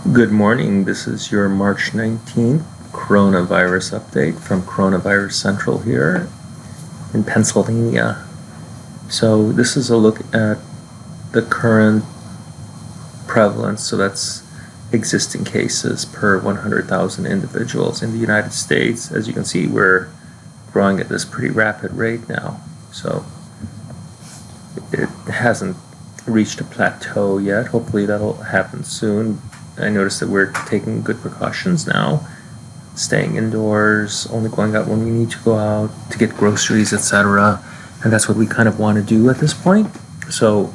Good morning. This is your March 19th coronavirus update from Coronavirus Central here in Pennsylvania. So this is a look at the current prevalence, so that's existing cases per 100,000 individuals in the United States. As you can see, we're growing at this pretty rapid rate now. So it hasn't reached a plateau yet. Hopefully that'll happen soon. I noticed that we're taking good precautions now, staying indoors, only going out when we need to go out to get groceries, etc. And that's what we kind of want to do at this point. So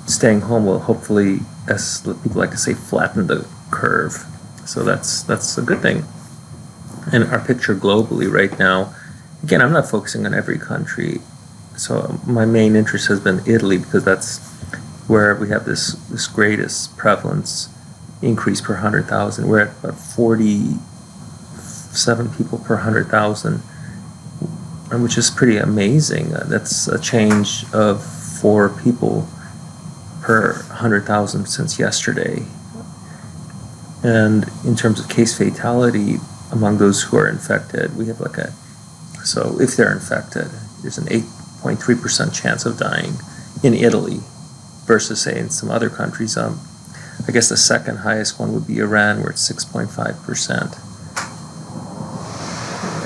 staying home will hopefully, as people like to say, flatten the curve. So that's a good thing. And our picture globally right now, again, I'm not focusing on every country. So my main interest has been Italy, because that's where we have this greatest prevalence increase per 100,000. We're at about 47 people per 100,000, which is pretty amazing. That's a change of 4 people per 100,000 since yesterday. And in terms of case fatality, among those who are infected, we have so if they're infected, there's an 8.3% chance of dying in Italy, versus, say, in some other countries. I guess the second highest one would be Iran, where it's 6.5%.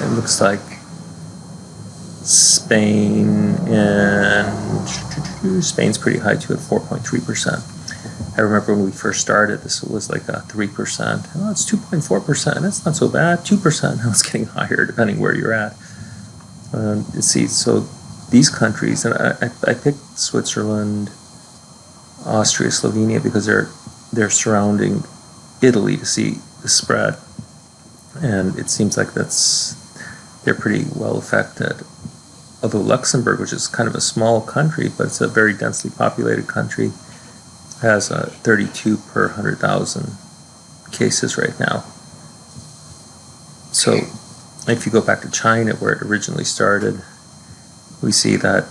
It looks like Spain's pretty high too, at 4.3%. I remember when we first started, this was like 3%. Oh, it's 2.4%. That's not so bad. 2%. Now it's getting higher depending where you're at. See, so these countries, and I picked Switzerland, Austria, Slovenia, because they're surrounding Italy to see the spread, and it seems like they're pretty well affected. Although Luxembourg, which is kind of a small country, but it's a very densely populated country, has 32 per 100,000 cases right now. So if you go back to China, where it originally started, we see that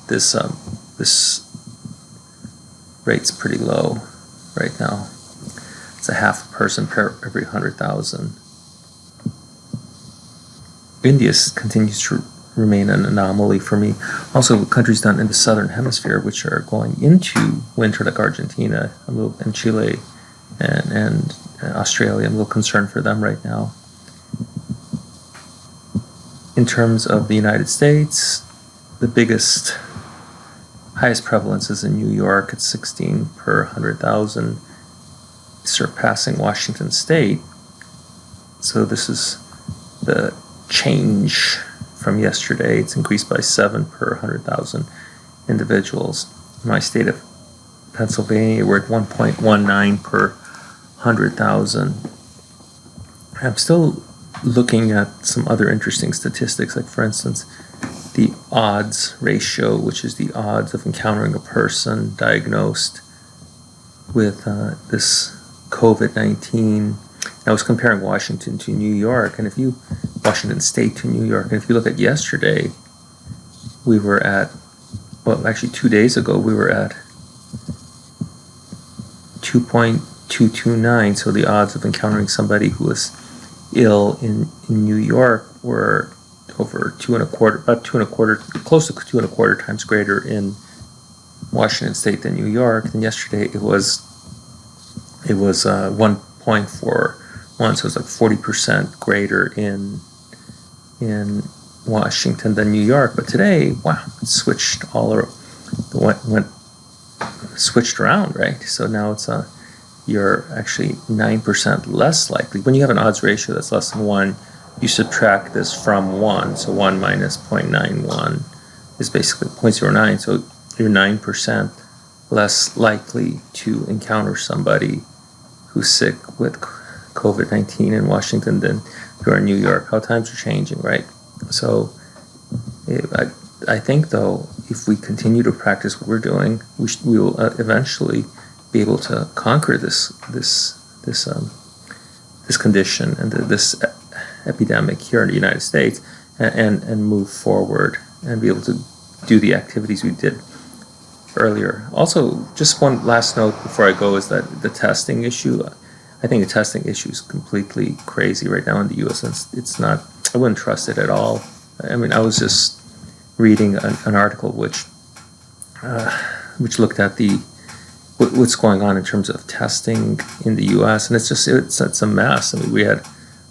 this rate's pretty low right now. It's a half a person per every 100,000. India continues to remain an anomaly for me. Also, countries down in the southern hemisphere, which are going into winter, like Argentina, and Chile, and Australia, I'm a little concerned for them right now. In terms of the United States, the highest prevalence is in New York at 16 per 100,000, surpassing Washington State. So this is the change from yesterday. It's increased by 7 per 100,000 individuals. In my state of Pennsylvania, we're at 1.19 per 100,000. I'm still looking at some other interesting statistics, like, for instance, the odds ratio, which is the odds of encountering a person diagnosed with this COVID-19. I was comparing Washington to New York, and Washington State to New York, and if you look at yesterday, we were at, actually 2 days ago, we were at 2.229, so the odds of encountering somebody who was ill in New York were over 2.25, close to 2.25 times greater in Washington State than New York. And yesterday it was 1.41, so it was like 40% greater in Washington than New York. But today, wow, it switched switched around, right? So now you're actually 9% less likely. When you have an odds ratio that's less than 1, you subtract this from 1. So 1 minus 0.91 is basically 0.09. So you're 9% less likely to encounter somebody who's sick with COVID-19 in Washington than you are in New York. How times are changing, right? So I think, though, if we continue to practice what we're doing, we will eventually be able to conquer this condition and this epidemic here in the United States, and move forward and be able to do the activities we did earlier. Also, just one last note before I go is that the testing issue, I think the testing issue is completely crazy right now in the U.S. It's not, I wouldn't trust it at all. I mean, I was just reading an article which looked at what's going on in terms of testing in the U.S. and it's a mess. I mean, we had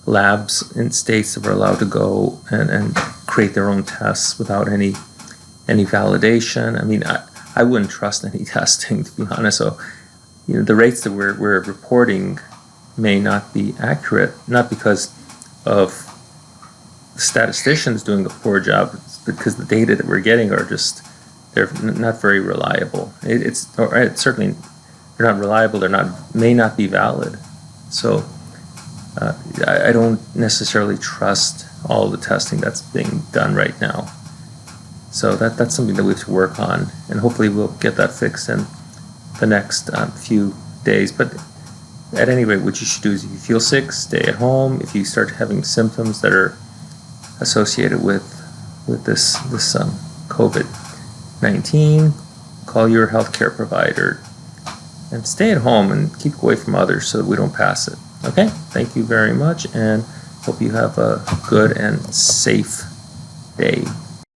labs in states that were allowed to go and create their own tests without any validation. I mean, I wouldn't trust any testing, to be honest. So, the rates that we're reporting may not be accurate, not because of the statisticians doing a poor job, but because the data that we're getting are just, they're not very reliable. It's certainly, they're not reliable. May not be valid. So I don't necessarily trust all the testing that's being done right now. So that's something that we have to work on, and hopefully we'll get that fixed in the next few days. But at any rate, what you should do is, if you feel sick, stay at home. If you start having symptoms that are associated with this COVID-19, call your healthcare provider and stay at home and keep away from others so that we don't pass it. Okay, thank you very much, and hope you have a good and safe day.